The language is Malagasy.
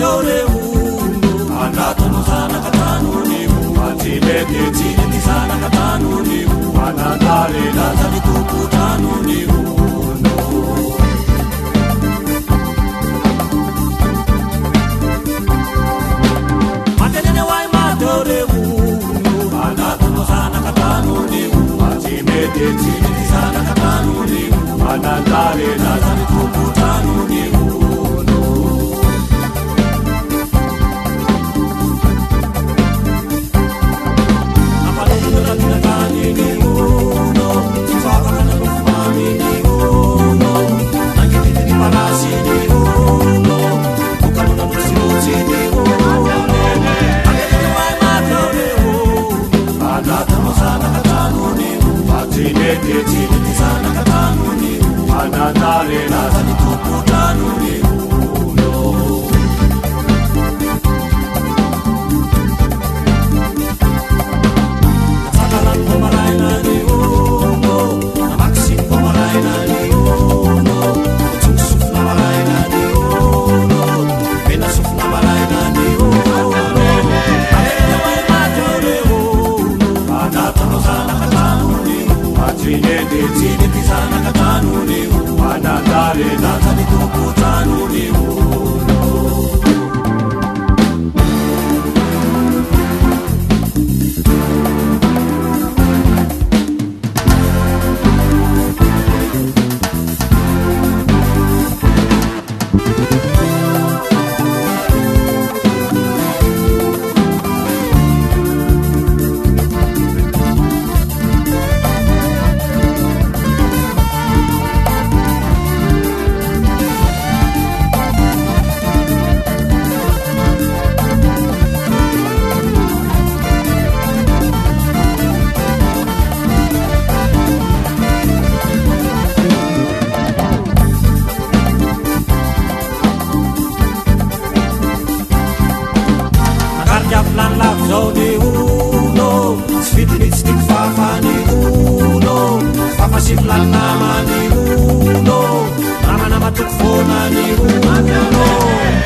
matoreu anatano zanakatanoniu atiletetsile zanakatanoniu anandale lazany tokotanoniu matenene wai matoreu anatano zanakatanoniu atiletetsile zanakatanoniu anandale lazany tokotanoniu anandale lazany tokotanoniu anandale lazany tokotanoniu lan lavzoni uno sfidinitstik fafani uno fafasiflanamani uno ramanamatukfonani uno